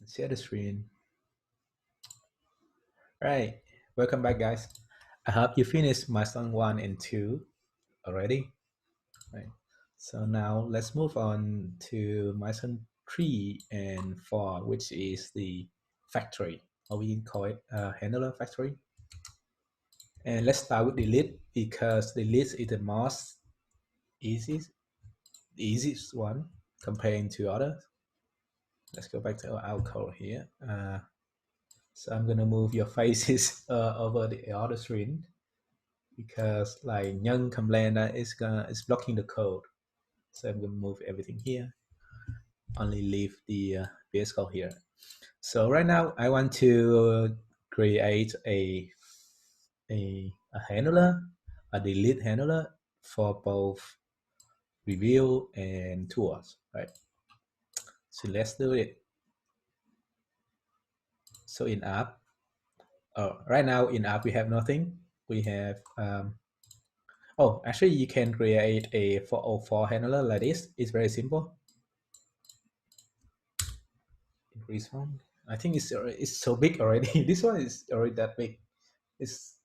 Share the screen. Right. Welcome back, guys. I hope you finished milestone 1 and 2 already. Right. So now let's move on to milestone 3 and 4, which is the factory, or we can call it handler factory. And let's start with delete because delete is the most easiest one comparing to others. Let's go back to our code here. So I'm gonna move your faces over the other screen because like nhân complaint that is blocking the code. So I'm gonna move everything here. Only leave the VS Code here. So right now I want to create a handler, a delete handler for both review and tours, right? So let's do it. So in app, right now in app we have nothing. We have oh, actually you can create a 404 handler like this. It's very simple. Increase one. I think it's so big already. This one is already that big. It's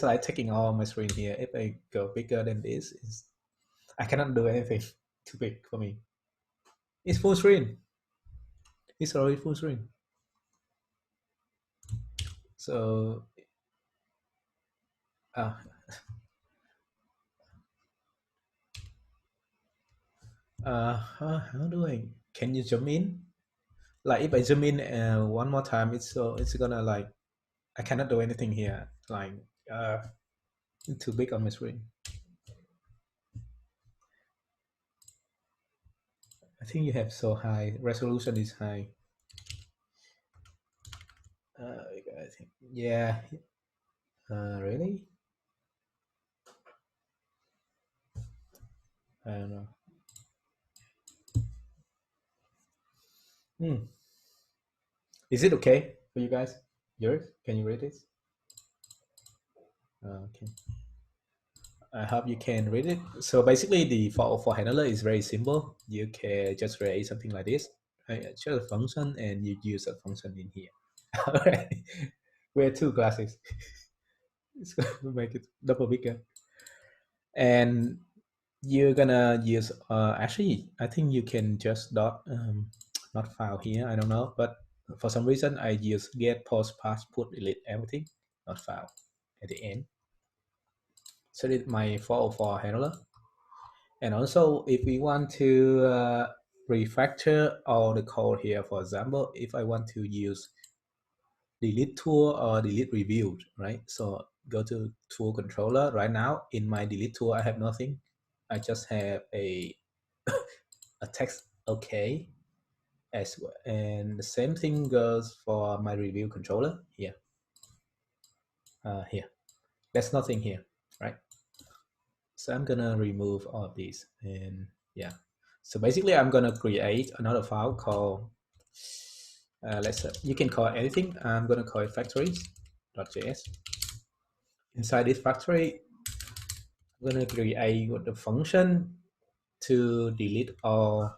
like taking all my screen here. If I go bigger than this, I cannot do anything. Too big for me. It's full screen. It's already full screen. So how do I? Can you zoom in? Like if I zoom in one more time, it's gonna like I cannot do anything here. Like it's too big on my screen. I think you have so high resolution is high. I think yeah. Really? I don't know. Is it okay for you guys? Yours? Can you read it? Okay. I hope you can read it. So basically, the for handler is very simple. You can just create something like this. Right? Just a function, and you use a function in here. All right. We have two classes. It's going to make it double bigger. And you're gonna use actually I think you can just not file here, I don't know, but for some reason I use get post pass put delete everything, not file at the end. So this is my 404 handler. And also if we want to refactor all the code here, for example, if I want to use delete tool or delete review, right? So go to tool controller. Right now in my delete tool I have nothing. I just have a text okay as well. And the same thing goes for my review controller here. Here, there's nothing here, right? So I'm gonna remove all of these, and yeah. So basically, I'm gonna create another file called you can call it anything. I'm gonna call it factories.js. Inside this factory, I'm gonna create the function to delete all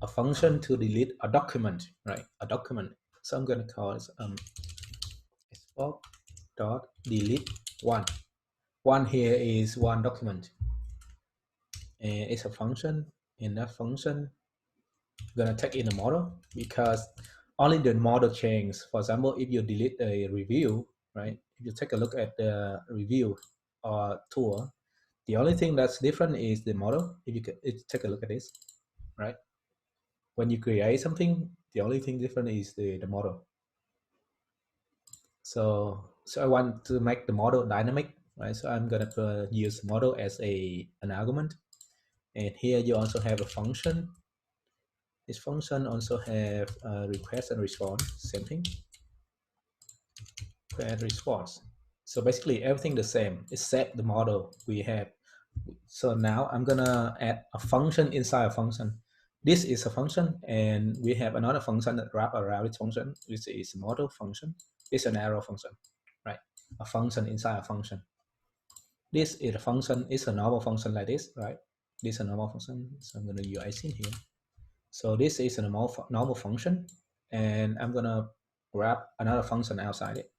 a function to delete a document, right? A document. So I'm gonna call it export dot delete one. One here is one document, and it's a function. In that function, I'm gonna take in a model because only the model changes. For example, if you delete a review, right? If you take a look at the review or tour, the only thing that's different is the model. If you take a look at this, right? When you create something, the only thing different is the model. So I want to make the model dynamic, right? So I'm gonna use model as an argument, and here you also have a function. This function also have request and response, same thing. Request response. So basically everything the same except the model we have. So now I'm gonna add a function inside a function. This is a function, and we have another function that wrap around this function, which is model function. It's an arrow function, right? A function inside a function. This is a function, it's a normal function like this, right? This is a normal function, so I'm going to use in here. So this is a normal function, and I'm gonna grab another function outside it.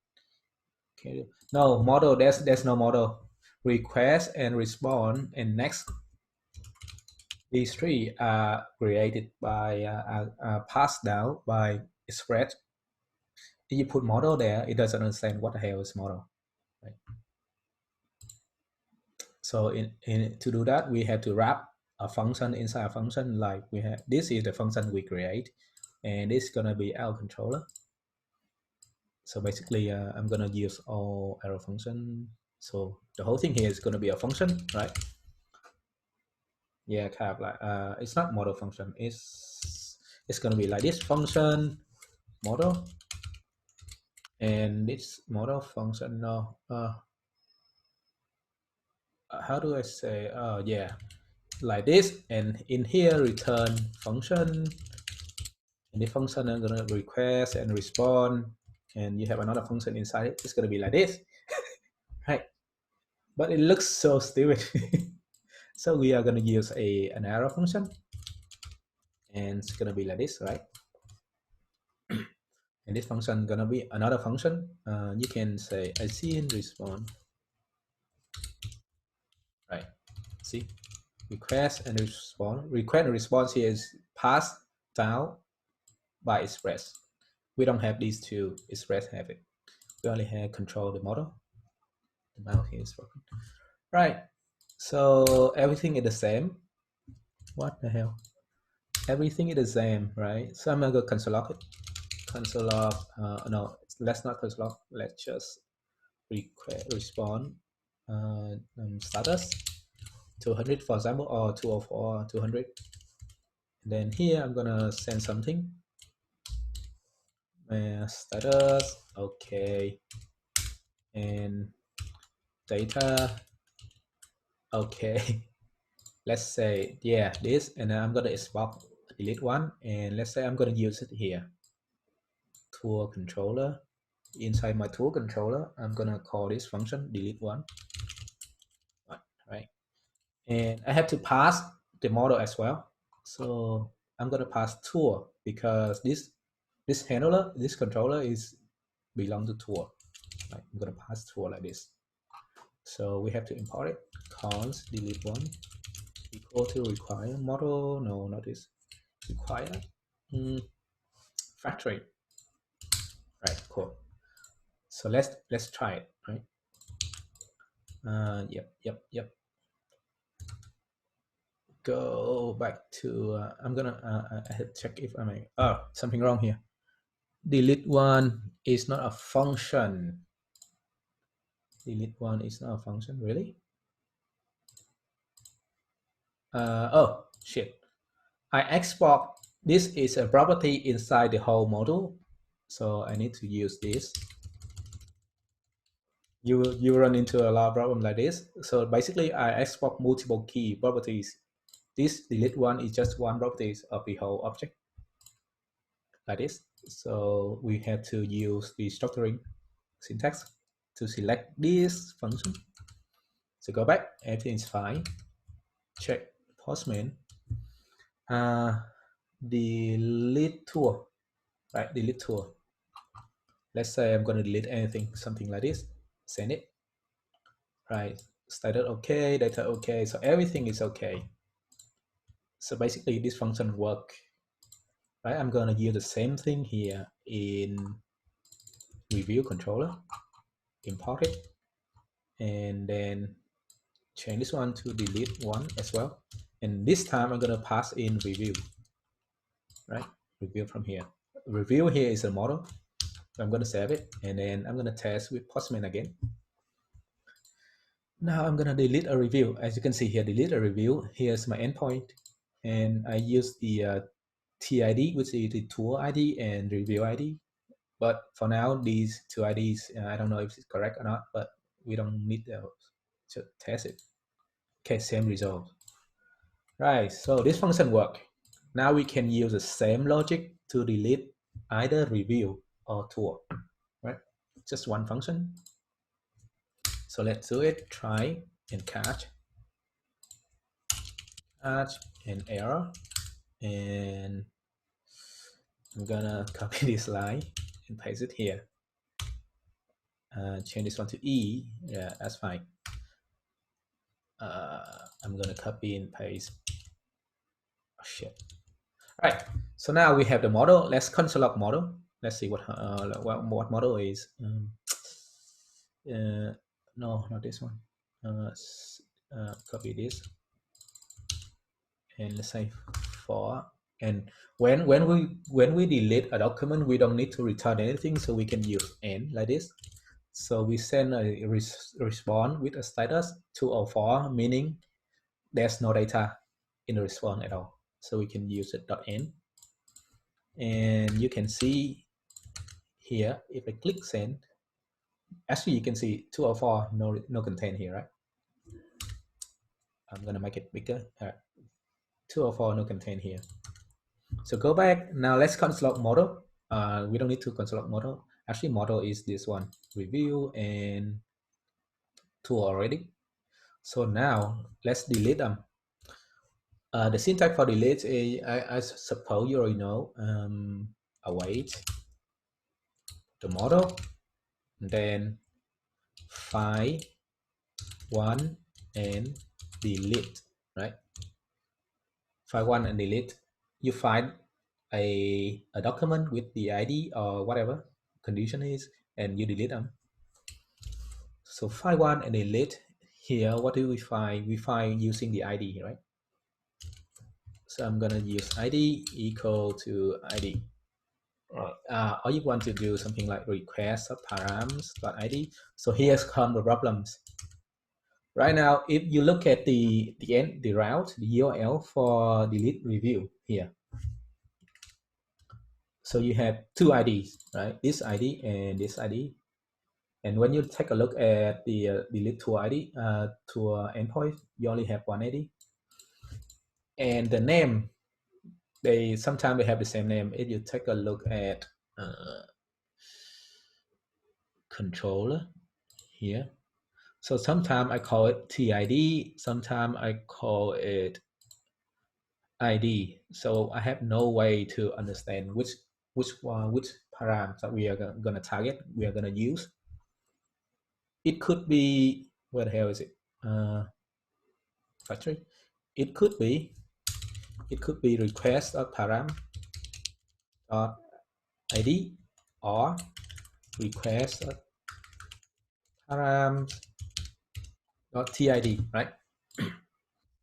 Okay, no model, there's no model. Request and respond and next, these three are created by passed down by express. If you put model there, it doesn't understand what the hell is model, right? So to do that, we have to wrap a function inside a function. Like we have, this is the function we create, and this is gonna be our controller. So basically, I'm gonna use all arrow function. So the whole thing here is gonna be a function, right? Yeah, kind of like it's not model function. It's gonna be like this function model, and this model function. No, how do I say? Yeah, like this, and in here return function. And the function I'm gonna request and respond, and you have another function inside it. It's gonna be like this, right? But it looks so stupid. So we are gonna use an arrow function, and it's gonna be like this, right? And this function gonna be another function. You can say I see and respond, right? See, request and respond. Request and response here is passed down by express. We don't have these two. Express have it. We only have control the model. The mouse here is broken. Right. So everything is the same. What the hell? Everything is the same, right? So I'm gonna go console log it. Console log. No, let's not console log. Let's just respond status 200, for example, or 204, 200. Then here I'm gonna send something. Status, okay, and data, okay. Let's say, yeah, this, and then I'm gonna export delete one, and let's say I'm gonna use it here. Tool controller. Inside my tool controller, I'm gonna call this function delete one, right? And I have to pass the model as well. So I'm gonna pass tool because this handler, this controller is belong to tool. Right? I'm gonna pass tool like this. So we have to import it. Const delete one equal to require model. No, not this. Require factory. Right, cool. So let's try it, right? Yep. Go back to I'm gonna I have to check if I may. Oh, something wrong here. Delete one is not a function. Delete one is not a function, really? Oh shit. I export, this is a property inside the whole module. So I need to use this. You run into a lot of problem like this. So basically I export multiple key properties. This delete one is just one property of the whole object like this. So we have to use the structuring syntax to select this function. So go back, everything is fine. Check postman. Delete tool, right? Delete tool. Let's say I'm going to delete anything, something like this. Send it, right? Status okay, data okay. So everything is okay. So basically this function work, right? I'm going to use the same thing here in review controller, import it, and then change this one to delete one as well. And this time I'm going to pass in review, right? Review from here. Review here is a model. So I'm going to save it, and then I'm going to test with Postman again. Now I'm going to delete a review. As you can see here, delete a review. Here's my endpoint, and I use the TID, which is the tool ID and review ID. But for now, these two IDs, I don't know if it's correct or not, but we don't need to test it. Okay, same result. Right, so this function work. Now we can use the same logic to delete either review or tool, right? Just one function. So let's do it. Try and catch and error, and I'm gonna copy this line and paste it here. Change this one to E. Yeah, that's fine. I'm gonna copy and paste. Oh, shit. All right. So now we have the model. Let's construct model. Let's see what model is. No, not this one. Copy this and let's say for. And when we delete a document, we don't need to return anything, so we can use end like this. So we send a response with a status true or false, meaning there's no data in the response at all. So we can use it .end. And you can see here, if I click send, actually you can see 2 or 4, no content here, right? I'm gonna make it bigger. 2 or 4, no content here. So go back. Now let's construct model. We don't need to construct model. Actually, model is this one, review and tool already. So now let's delete them. The syntax for delete is, I suppose you already know. Await the model, then find one and delete, right? Find one and delete. You find a document with the ID or whatever condition is, and you delete them. So find one and delete. Here, what do we find? We find using the ID, right? So I'm gonna use ID equal to ID. Or you want to do something like request of params.id. So here's come the problems. Right now, if you look at the route, the URL for delete review here. So you have two IDs, right? This ID and this ID. And when you take a look at the delete tour ID, tour endpoint, you only have one ID. And the name, sometimes they have the same name. If you take a look at controller here, so sometimes I call it TID, sometimes I call it ID. So I have no way to understand which params that we are gonna target, we are gonna use. It could be, where the hell is it? Factory. It could be request of param dot ID or request of params dot TID, right?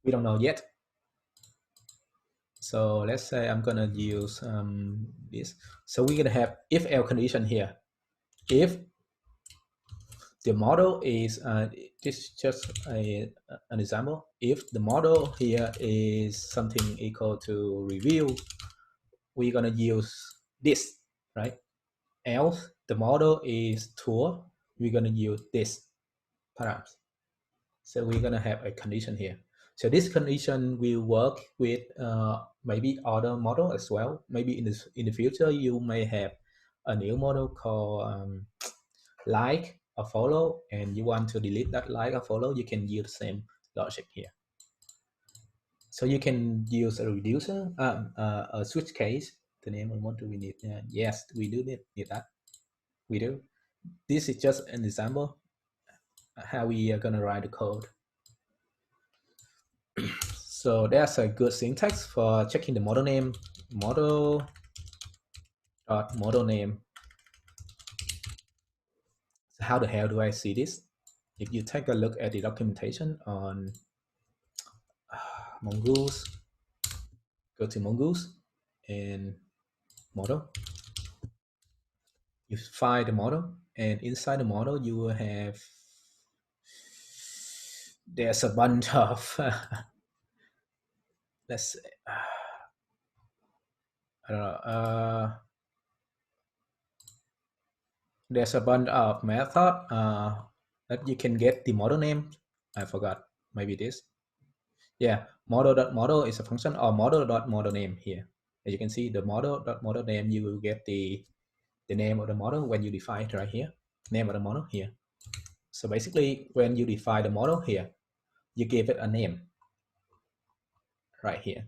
We don't know yet. So let's say I'm gonna use this. So we're gonna have if else condition here. If the model is this is just an example. If the model here is something equal to review, we're gonna use this, right? Else the model is tour, we're gonna use this params. So we're gonna have a condition here. So this condition will work with maybe other model as well. Maybe in the future you may have a new model called like or follow, and you want to delete that like or follow, you can use the same logic here. So you can use a reducer, a switch case. The name of what do we need? Yes, we do need that. We do. This is just an example how we are gonna write the code. So there's a good syntax for checking the model name. Model dot model name. So how the hell do I see this? If you take a look at the documentation on Mongoose, go to Mongoose and model. You find the model, and inside the model you will have, there's a bunch of let's say, I don't know, there's a bunch of method that you can get the model name. I forgot, maybe this. Yeah, model.model is a function, or model.model name here. As you can see, the model.model name, you will get the name of the model when you define it right here, name of the model here. So basically, when you define the model here, you give it a name right here.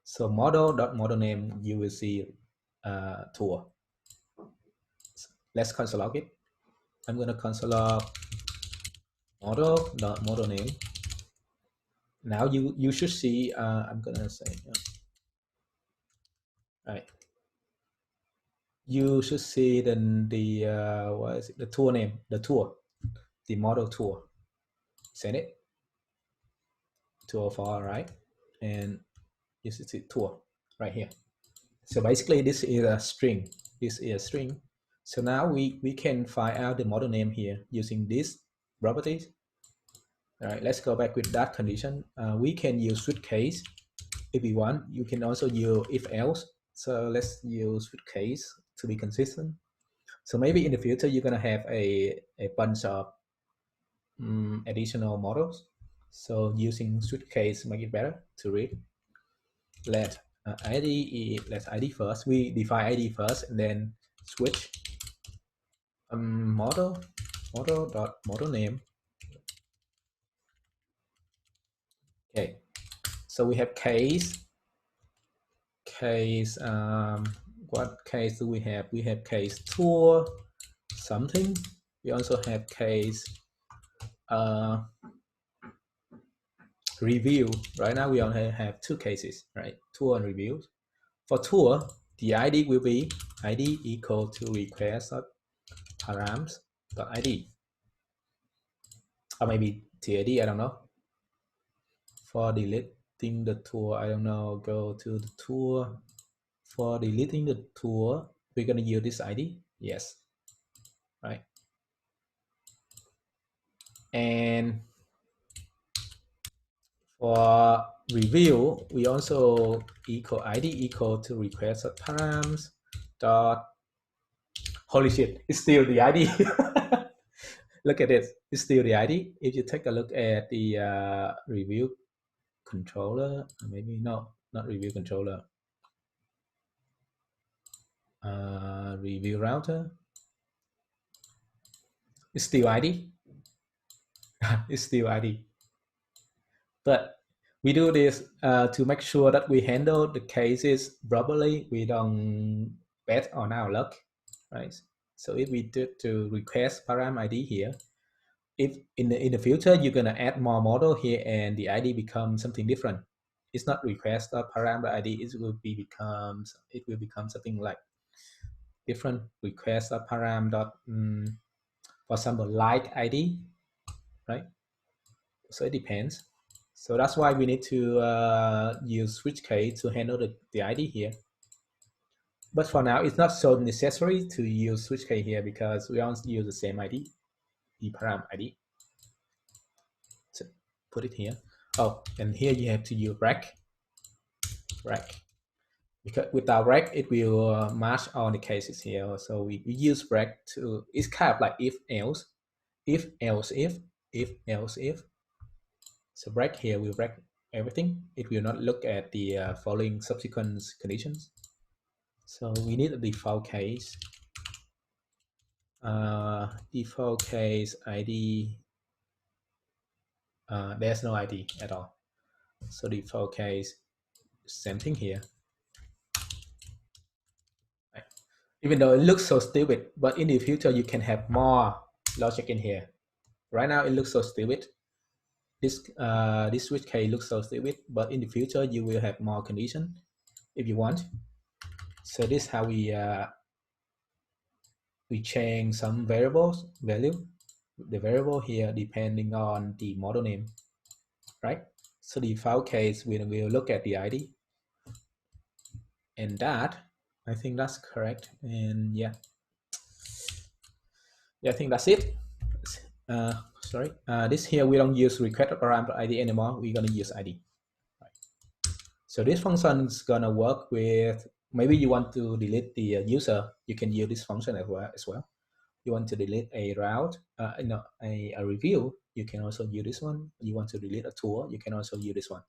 So model.model name, you will see tour. Let's console log it. I'm gonna console log model name. Now you should see. I'm gonna say right. You should see the what is it? The tour name, the tour, the model tour. Send it tour file, right? And you should see tour right here. So basically, this is a string. This is a string. So now we can find out the model name here using these properties. All right, let's go back with that condition. We can use switch case if we want. You can also use if else. So let's use switch case to be consistent. So maybe in the future you're gonna have a bunch of additional models. So using switch case make it better to read. Let ID let's ID first. We define ID first and then switch model dot model name. Okay, so we have case. What case do we have? We have case tour something. We also have case review. Right now we only have two cases, right? Tour and reviews. For tour, the ID will be ID equal to request params .id, or maybe TID, I don't know. For deleting the tour, I don't know, go to the tour. For deleting the tour, we're gonna use this ID, yes, right? And for review, we also equal ID equal to request params dot, holy shit, it's still the ID. Look at this, it's still the ID. If you take a look at the review controller, maybe no, not review controller, review router, it's still ID. It's still ID. But we do this to make sure that we handle the cases properly. We don't bet on our luck, right? So if we do to request param ID here, if in the future you're gonna add more model here and the ID becomes something different, it's not request a param ID. It will become something like different request a param dot for example like ID, right? So it depends. So that's why we need to use switch case to handle the ID here. But for now, it's not so necessary to use switch case here because we only use the same ID, the param ID. So put it here. Oh, and here you have to use rec. Because without rec, it will match all the cases here. So we use rec to, it's kind of like if else, if else if. So rec here will rec everything. It will not look at the following subsequent conditions. So we need a default case. Default case ID. There's no ID at all. So default case, same thing here. Right. Even though it looks so stupid, but in the future you can have more logic in here. Right now it looks so stupid. This switch case looks so stupid, but in the future you will have more condition if you want. So this is how we change some variables value. The variable here depending on the model name, right? So the default case we will look at the ID, and that I think that's correct. And yeah, I think that's it. Sorry, this here we don't use request parameter ID anymore. We're gonna use ID. So this function is gonna work with, maybe you want to delete the user, you can use this function as well. You want to delete a route, no, a review, you can also use this one. You want to delete a tour, you can also use this one.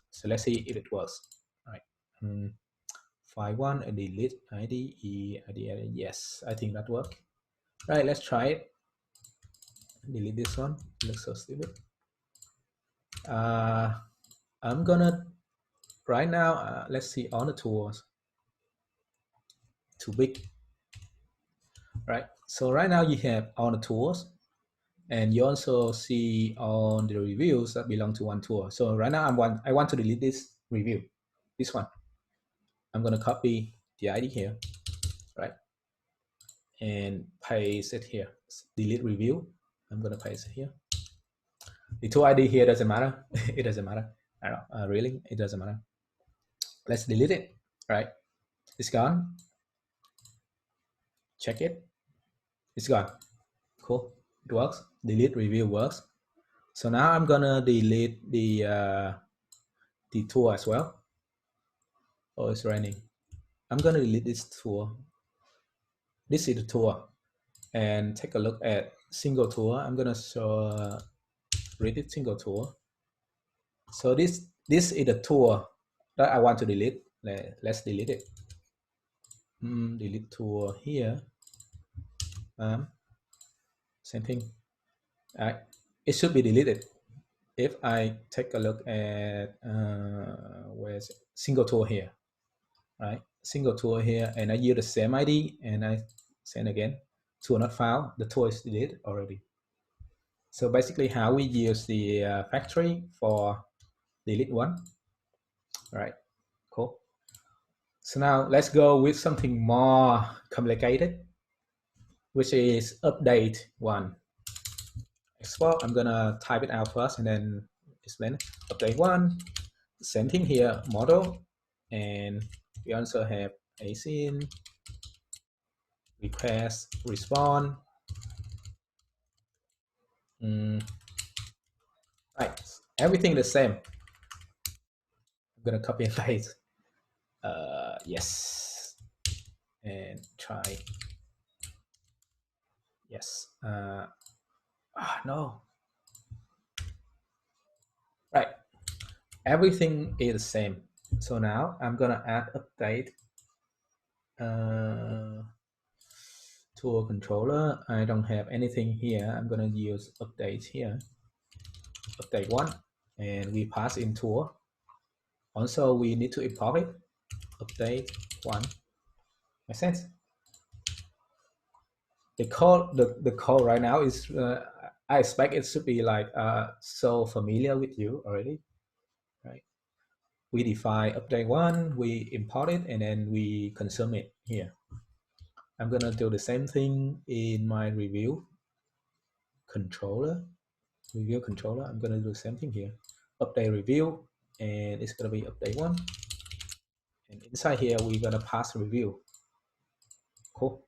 So let's see if it works. All right. File one and delete ID, yes, I think that worked. Right, let's try it. Delete this one, it looks so stupid. I'm gonna right now let's see on the tours. too big, right? So right now you have all the tools, and you also see all the reviews that belong to one tool. So right now I want to delete this review, this one. I'm going to copy the ID here, right? And paste it here. Delete review. I'm going to paste it here. The tool ID here doesn't matter. It doesn't matter. I don't know. Really, it doesn't matter. Let's delete it, right? It's gone. Check it. It's gone. Cool. It works. Delete review works. So now I'm gonna delete the tool as well. Oh, it's raining. I'm gonna delete this tool. This is the tool, and take a look at single tool. I'm gonna show read single tool. So this is the tool that I want to delete. Let's delete it. Delete tool here. Same thing. It should be deleted. If I take a look at where's single tool here, right? Single tool here, and I use the same ID, and I send again. Tool not found. The tool is deleted already. So basically, how we use the factory for delete one. All right, cool. So now let's go with something more complicated, which is update one. Export. I'm gonna type it out first and then explain it. Update one. Same thing here, model, and we also have async, request, respond. Right, everything the same. I'm gonna copy and paste. Yes, and try. Yes. No. Right. Everything is the same. So now I'm gonna add update tool controller. I don't have anything here. I'm gonna use update here. Update one, and we pass in tool. Also, we need to import it. Update one. Makes sense? The code right now is I expect it should be like so familiar with you already, right? We define update one, we import it, and then we consume it here. I'm gonna do the same thing in my review controller. Review controller. I'm gonna do the same thing here. Update review, and it's gonna be update one. And inside here, we're gonna pass review. Cool.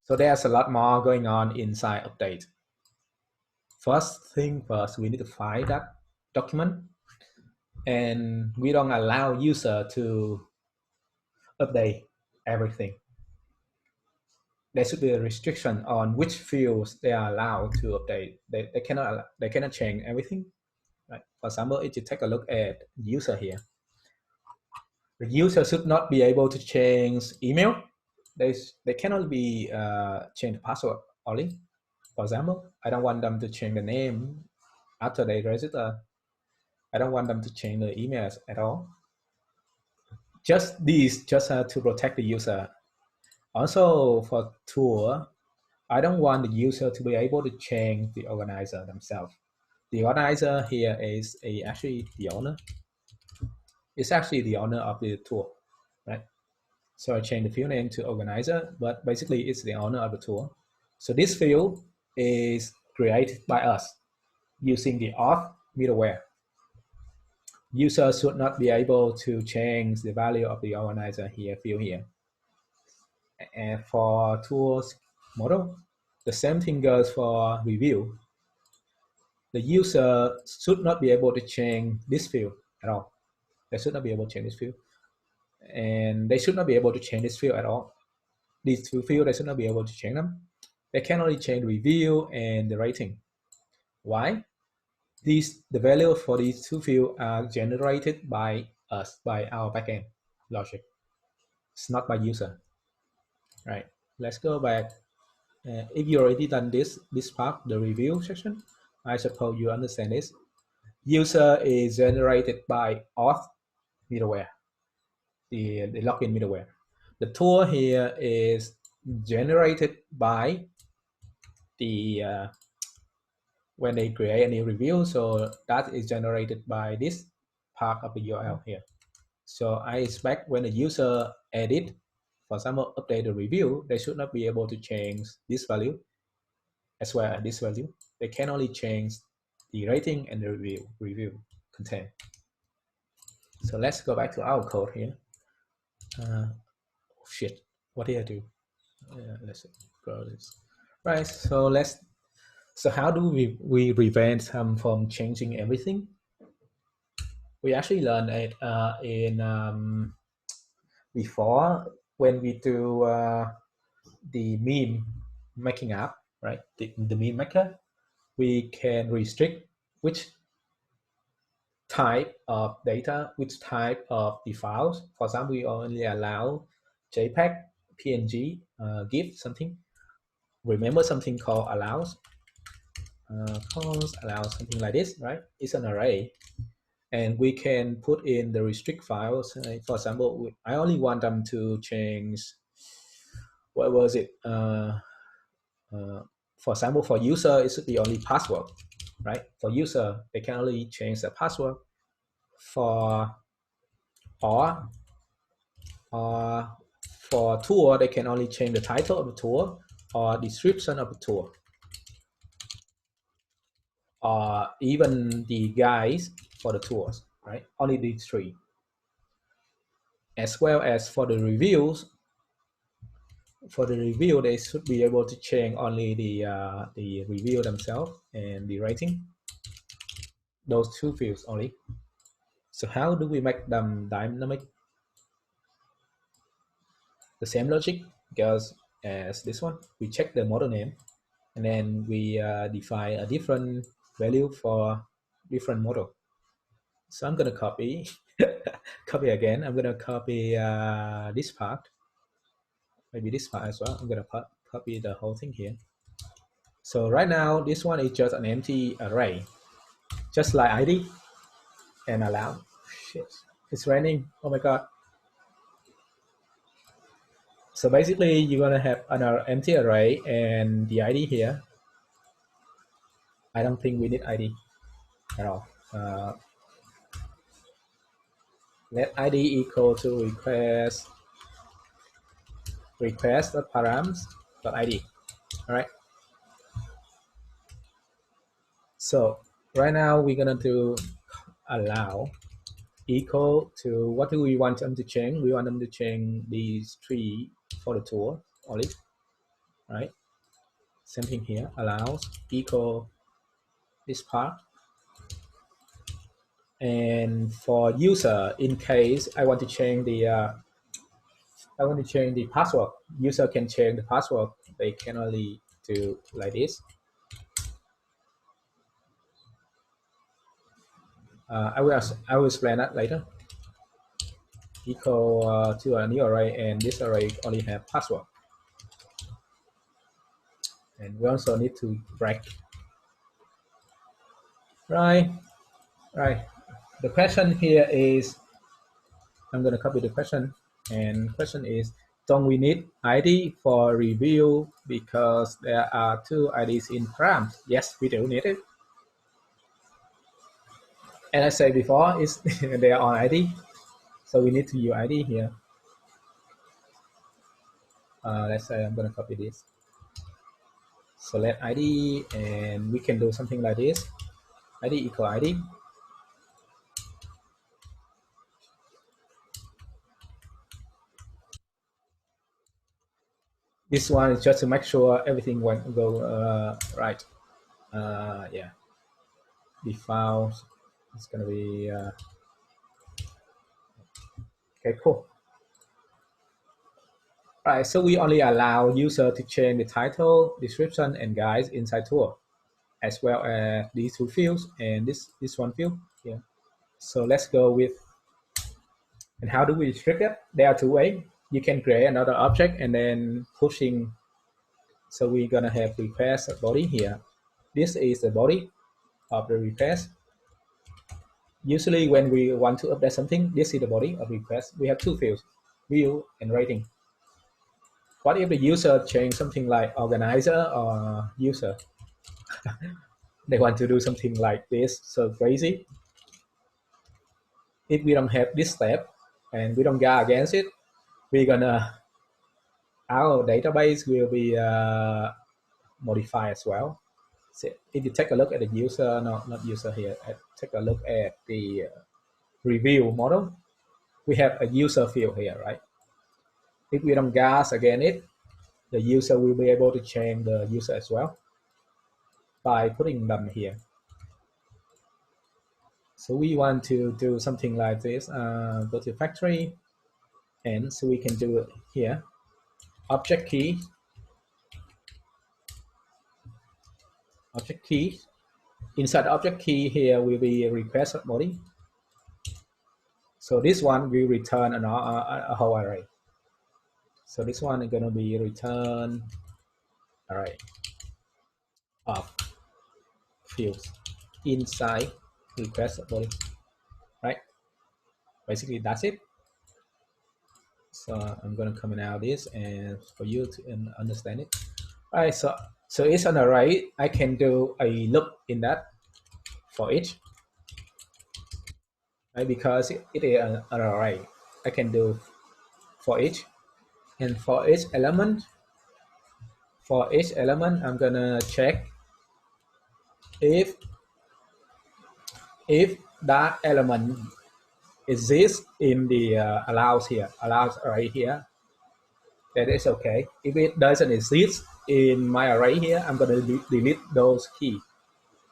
So there's a lot more going on inside update. First thing first, we need to find that document, and we don't allow user to update everything. There should be a restriction on which fields they are allowed to update. They cannot change everything. Right? For example, if you take a look at user here, the user should not be able to change email. They cannot be change password only. For example, I don't want them to change the name after they register. I don't want them to change the emails at all. Just these, just to protect the user. Also for tour, I don't want the user to be able to change the organizer themselves. The organizer here is actually the owner. It's actually the owner of the tour, right? So I change the field name to organizer, but basically it's the owner of the tour. So this field is created by us using the auth middleware. Users should not be able to change the value of the organizer here, field here. And for tools model, the same thing goes for review. The user should not be able to change this field at all. They should not be able to change this field. And they should not be able to change this field at all. These two fields, they should not be able to change them. They can only change review and the rating. Why? The value for these two fields are generated by us, by our backend logic. It's not by user. Right. Let's go back. If you already done this part, the review section, I suppose you understand this. User is generated by auth middleware, the login middleware. The tour here is generated by the when they create a new review, so that is generated by this part of the URL here. So I expect when the user edit, for example, update the review, they should not be able to change this value as well as this value. They can only change the rating and the review content. So let's go back to our code here. Oh shit, what did I do? Let's grow this. Right, so how do we prevent from changing everything? We actually learned it in before when we do the meme making app, right? The meme maker, we can restrict which type of data, which type of the files. For example, we only allow JPEG, PNG, GIF, something. Remember something called allows. Allows something like this, right? It's an array. And we can put in the restrict files. For example, I only want them to change, what was it? For example, for user, it should be only password, right? For user, they can only change the password. For or for tour, they can only change the title of the tour or description of the tour, or even the guides for the tours, right? Only these three. As well as for the reviews, they should be able to change only the review themselves and the rating. Those two fields only. So how do we make them dynamic? The same logic goes as this one. We check the model name, and then we define a different value for different model. So I'm gonna copy, copy again. I'm gonna copy this part, maybe this part as well. I'm gonna copy the whole thing here. So right now, this one is just an empty array, just like ID and allow. Shit, it's raining. Oh my god. So basically, you're gonna have an empty array and the ID here. I don't think we need ID at all. Let ID equal to request.params.id. All right. So right now we're gonna do allow equal to, what do we want them to change? We want them to change these three for the tour only. Right. Same thing here. Allows equal this part. And for user, in case I want to change the password, user can change the password. They can only do like this. I will explain that later. Equal to a new array, and this array only have password. And we also need to break. Right. The question here is, I'm going to copy the question, and question is, don't we need ID for review because there are two IDs in params? Yes, we do need it. And I said before, is they are on ID, so we need to use ID here. Let's say I'm going to copy this. Select ID, and we can do something like this. ID equal ID. This one is just to make sure everything went go right. Yeah. Default is gonna be okay. Cool. All right. So we only allow user to change the title, description, and guides inside tour, as well as these two fields and this one field here. So let's go with, and how do we restrict it? There are two ways. You can create another object and then pushing. So we're gonna have request body here. This is the body of the request. Usually when we want to update something, this is the body of request. We have two fields, view and rating. What if the user change something like organizer or user? They want to do something like this, so crazy. If we don't have this step and we don't guard against it, we're gonna our database will be modified as well. So if you take a look at the user, no, not user here, take a look at the review model, we have a user field here, right? If we don't guard against it, the user will be able to change the user as well by putting them here. So we want to do something like this. Go to factory, and so we can do it here. Object key, object key. Inside object key here will be a request body. So this one will return a whole array. So this one is going to be return array of fields inside request body, right? Basically that's it. So I'm going to comment out this and for you to understand it. All right, so it's an array. I can do a loop in that for each, right? Because it is an array. I can do for each, and for each element, I'm gonna check if that element exists in the allows array here, that is okay. If it doesn't exist in my array here, I'm gonna delete those keys.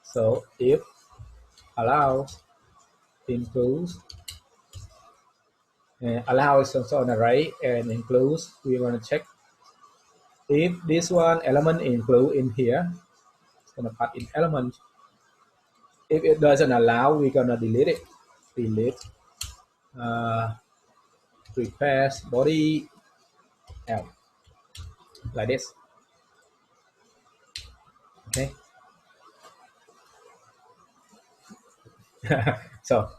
So if allows includes allow is also an array and includes, we want to check if this one element include in here, it's going to pass in element. If it doesn't allow, we're going to delete it. Delete request body L, like this. Okay. So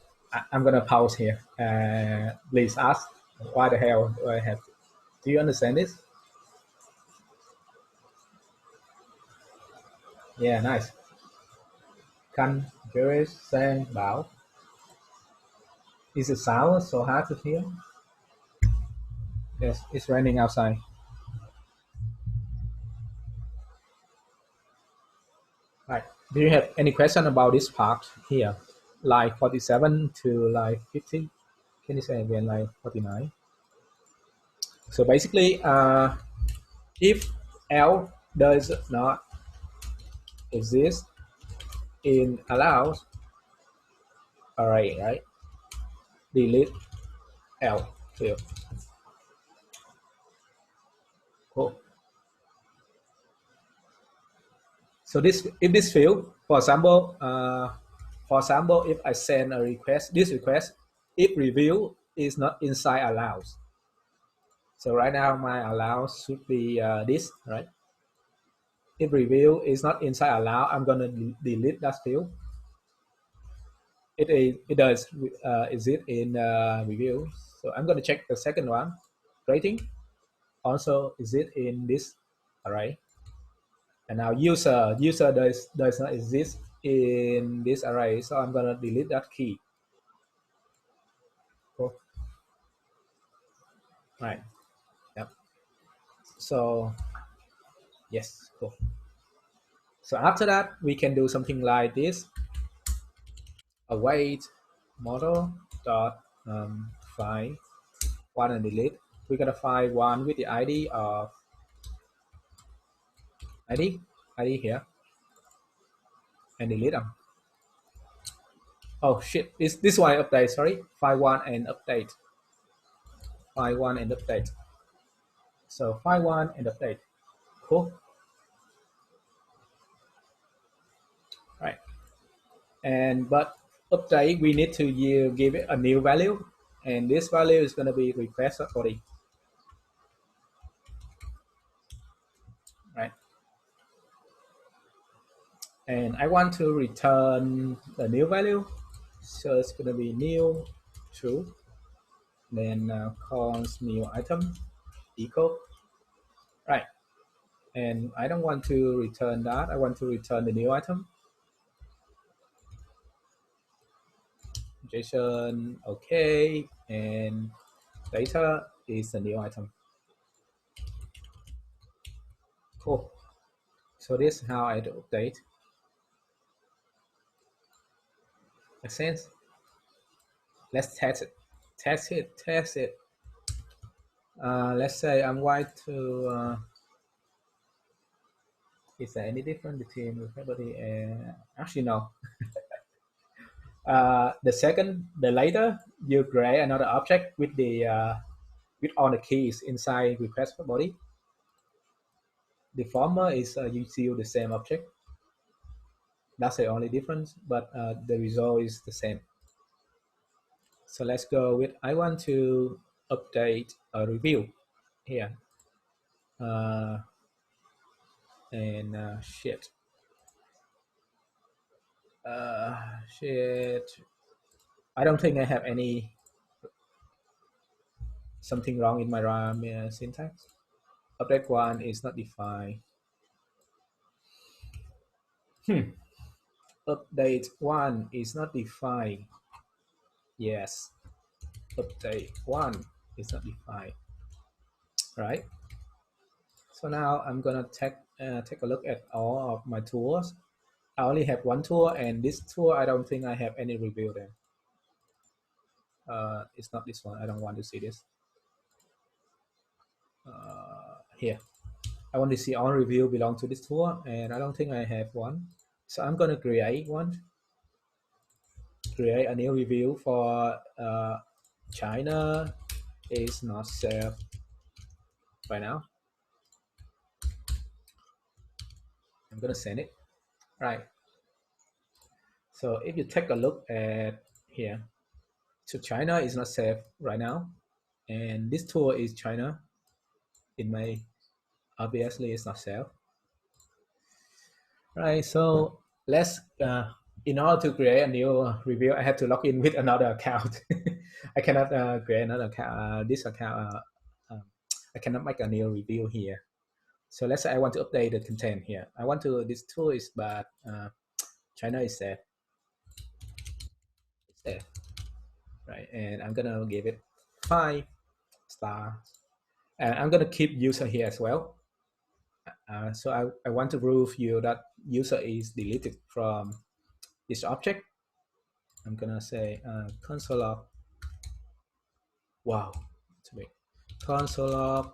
I'm going to pause here. Please ask, why the hell do I have? Do you understand this? Yeah, nice. Can Jerry sang bảo, is the sound so hard to hear? Yes, it's raining outside. Right. Do you have any question about this part here? Line 47 to line 50. Can you say again line 49? So basically, if L does not exist in allows array, right? Delete L field. Cool. So this, if this field, for example, if I send a request, this request, if review is not inside allows. So right now my allows should be this, right? If review is not inside allow, I'm going to delete that field. It does exist in review. So I'm going to check the second one. Rating also exist in this array. And now user does not exist in this array. So I'm going to delete that key. Cool. Right. Yep. So yes, cool. So after that, we can do something like this. Await model dot find one and delete. We're gonna find one with the ID of ID here and delete them. Oh shit! This one update. Sorry, find one and update. Find one and update. So find one and update. Cool. Right. And but update, we need to give it a new value, and this value is gonna be request body. Right. And I want to return the new value, so it's going to be new true, then const new item equal right? And I don't want to return that. I want to return the new item. JSON, okay, and data is the new item. Cool. So this is how I do update. Make sense? Let's test it. Test it. Test it. Let's say I'm going to. Is there any difference between everybody? Actually, no. The later you create another object with the with all the keys inside request body. The former is you see the same object. That's the only difference, but the result is the same. So let's go with I want to update a review here. And shit. Shit. I don't think I have any something wrong in my RAM syntax. Update one is not defined. Update one is not defined. Yes. Update one is not defined. Right. So now I'm gonna take a look at all of my tools. I only have one tool, and this tool I don't think I have any review there. It's not this one. I don't want to see this. Here, I want to see all review belong to this tool, and I don't think I have one. So I'm gonna create one. Create a new review for China is not safe right now. I'm gonna send it. Right. So if you take a look at here, so China is not safe right now, and this tool is China. It may obviously it's not safe. Right. So let's in order to create a new review, I have to log in with another account. I cannot create another account. This account, I cannot make a new review here. So let's say I want to update the content here. I want to this tool is bad. China is safe. It's safe. Right, and I'm gonna give it 5 stars, and I'm gonna keep user here as well. So I want to prove you that user is deleted from this object. I'm gonna say console log. Wow, it's big. Console log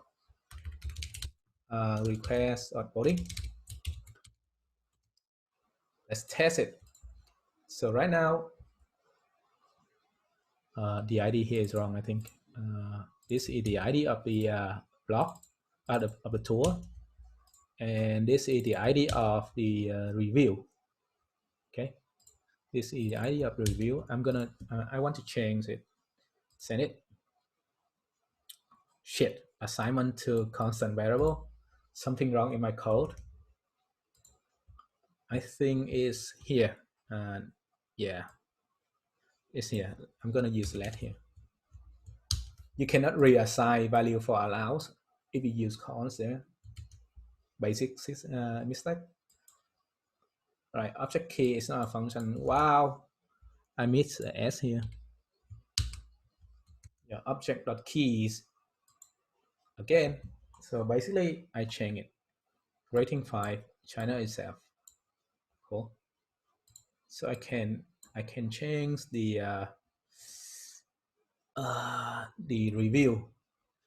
request or body. Let's test it. So right now, the ID here is wrong. I think this is the ID of the block of the tour, and this is the ID of the review. Okay, this is the ID of the review. I'm gonna I want to change it. Send it. Shit, assignment to constant variable. Something wrong in my code. I think is here. Yeah, it's here. I'm gonna use let here. You cannot reassign value for allows if you use cons there. Basic mistake. Right, object key is not a function. Wow, I missed the S here. Yeah, object.keys again. So basically, I change it. Rating 5, China itself. Cool. So I can change the review.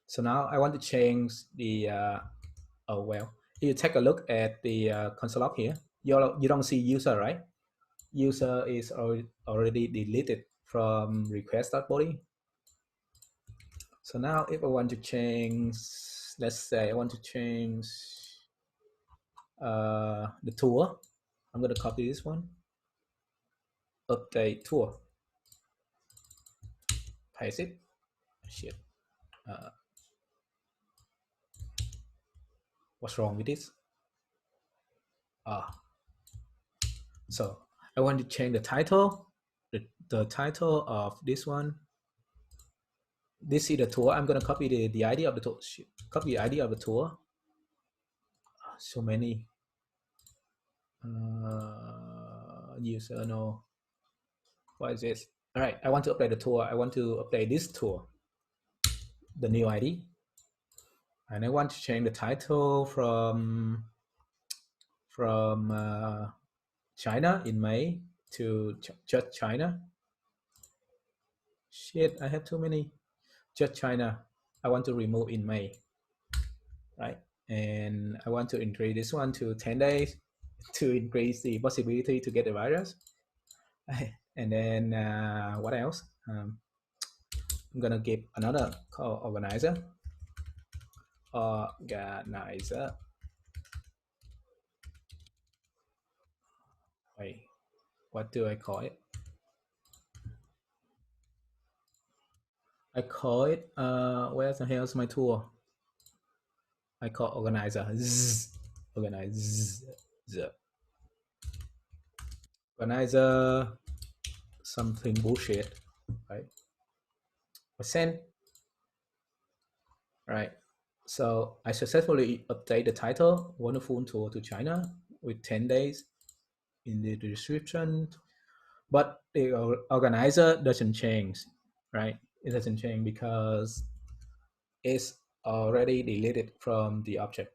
So now I want to change the oh well. If you take a look at the console log here, you don't see user, right? User is already deleted from request.body. So now if I want to change, let's say I want to change the tour, I'm going to copy this one, update tour, paste it. Shit. What's wrong with this? So I want to change the title, the title of this one. This is the tour. I'm going to copy the ID of the tour. Copy the ID of the tour. so many. User no. What is this? All right, I want to update the tour. I want to update this tour, the new ID, and I want to change the title from China in May to just China. Shit, I have too many. Just China. I want to remove in May, right? And I want to increase this one to 10 days to increase the possibility to get the virus. And then what else? I'm gonna give another call organizer. Organizer. Wait, what do I call it? I call it where the hell is my tool? I call organizer. Organizer. Organizer something bullshit, right? Send. Right. So I successfully update the title Wonderful Tour to China with 10 days in the description, but the organizer doesn't change, right? It doesn't change because it's already deleted from the object,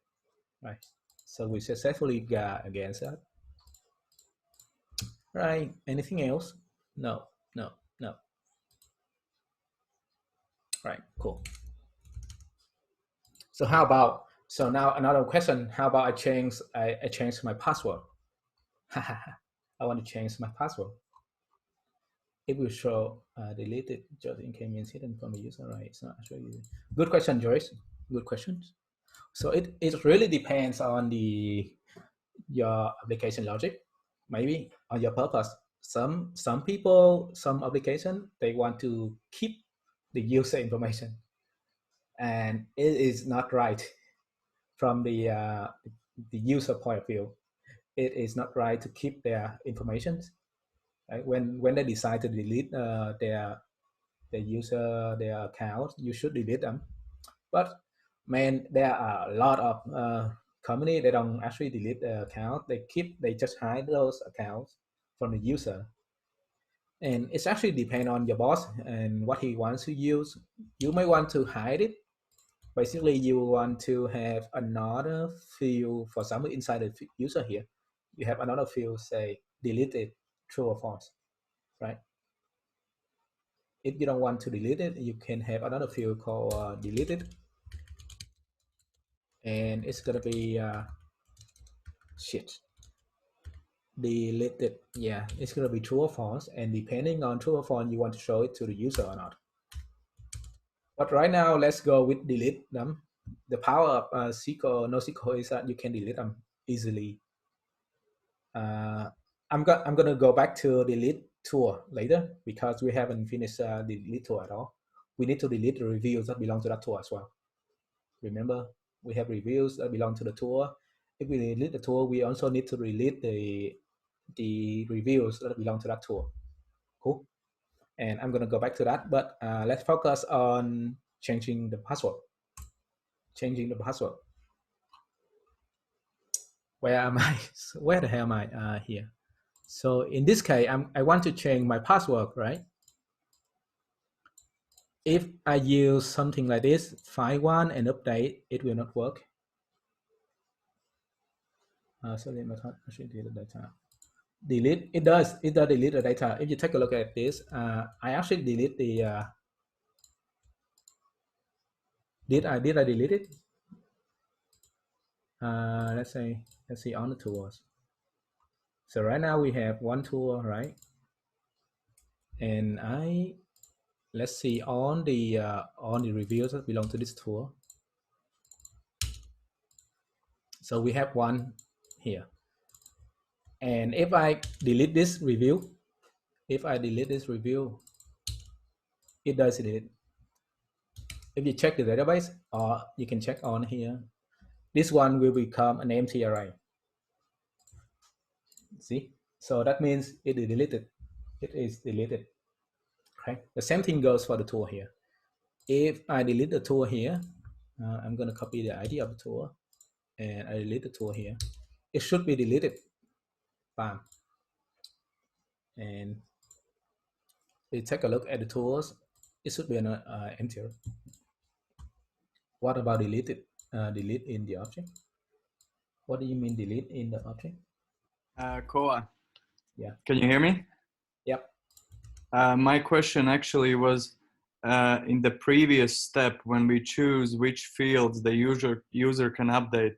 right? So we successfully got against that. Right. Anything else? No, no, no. Right. Cool. So how about, so now another question, how about I change my password? I want to change my password. It will show deleted just in case means hidden from the user, right? It's not actually good question, Joyce. Good questions. So it really depends on your application logic, maybe on your purpose. Some people, some application, they want to keep the user information, and it is not right from the user point of view. It is not right to keep their information. Right? When they decide to delete their user, their account, you should delete them. But man, there are a lot of company, they don't actually delete the account. They just hide those accounts from the user. And it's actually depend on your boss and what he wants to use. You may want to hide it. Basically, you want to have another field, for example, inside the user here, you have another field say deleted, true or false, right? If you don't want to delete it, you can have another field called deleted, and it's gonna be shit deleted. Yeah, it's gonna be true or false, and depending on true or false, you want to show it to the user or not. But right now, let's go with delete them. The power of SQL, NoSQL is that you can delete them easily. I'm gonna go back to delete tour later because we haven't finished the delete tour at all. We need to delete the reviews that belong to that tour as well. Remember, we have reviews that belong to the tour. If we delete the tour, we also need to delete the reviews that belong to that tour. Cool. And I'm gonna go back to that, but let's focus on changing the password. Changing the password. Where am I? Where the hell am I? Here. So in this case, I want to change my password, right? If I use something like this, find one and update, it will not work. Sorry, my thought actually delete the data. Delete, it does delete the data. If you take a look at this, I actually delete the, did I delete it? Let's see on the tools. So right now we have one tool, right? And let's see on the reviews that belong to this tool. So we have one here. And if I delete this review, it does delete. If you check the database, or you can check on here, this one will become an empty array. See? So that means it is deleted. It is deleted. Okay. The same thing goes for the tool here. If I delete the tool here, I'm going to copy the ID of the tool. and I delete the tool here. It should be deleted. Bam. And we take a look at the tools. It should be an empty. What about deleted? Delete in the object. What do you mean delete in the object? Koa. Yeah. Can you hear me? Yep. My question actually was in the previous step when we choose which fields the user can update.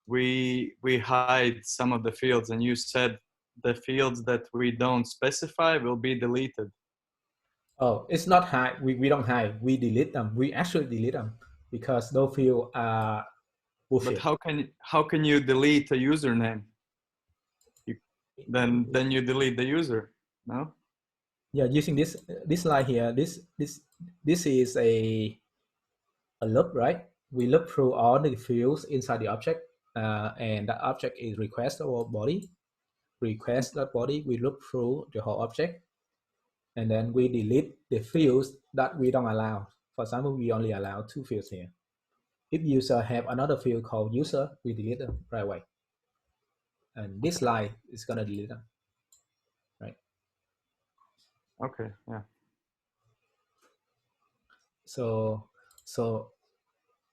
We hide some of the fields, and you said the fields that we don't specify will be deleted. Oh, it's not hide. We don't hide. We delete them. We actually delete them because those fields are bullshit. But how can you delete a username? Then you delete the user, no? Yeah, using this line here. This is a loop, right? We loop through all the fields inside the object, and that object is request or body. Request that body. We loop through the whole object, and then we delete the fields that we don't allow. For example, we only allow 2 fields here. If user have another field called user, we delete them right away. And this line is gonna delete them, right? Okay, yeah. So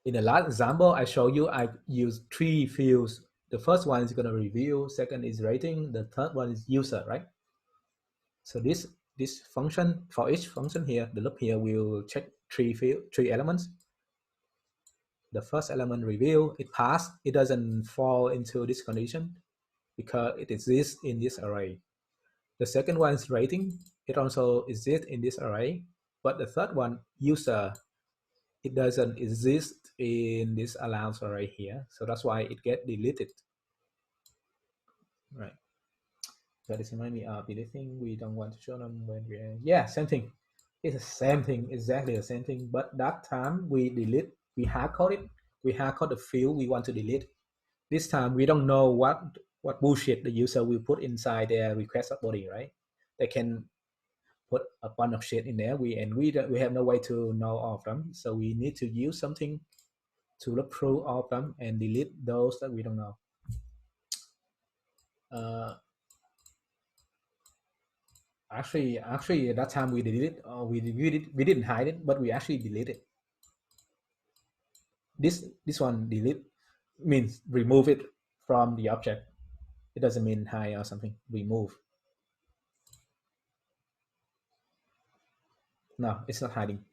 in the last example I show you, I use 3 fields. The first one is gonna review, second is rating, the third one is user, right? So this function, for each function here, the loop here will check 3 elements. The first element review, it passed, it doesn't fall into this condition because it exists in this array. The second one is rating, it also exists in this array, but the third one, user, it doesn't exist in this allows array here, so that's why it get deleted, right? So this reminds me of deleting. We don't want to show them when we yeah, same thing. It's the same thing, exactly the same thing, but that time we delete, we hard code it, we hard code the field we want to delete. This time we don't know what bullshit the user will put inside their request body, right? They can put a bunch of shit in there. We have no way to know all of them, so we need to use something to look through all of them and delete those that we don't know. Actually, at that time we deleted. We didn't hide it, but we actually deleted. This one delete means remove it from the object. It doesn't mean hide or something. Remove. No, it's not hiding.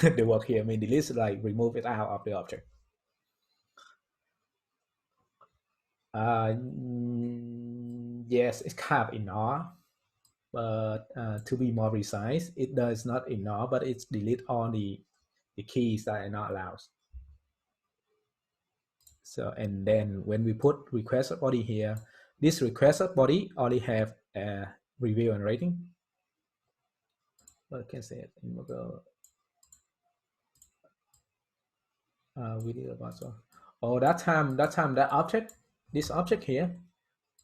The word here mean delete, like remove it out of the object. Yes, it's kind of ignore, but to be more precise, it does not ignore, but it's delete all the keys that are not allowed. So, and then when we put request body here, this request body only have a review and rating. What can I say it? We did about so. Oh, that time that object, this object here.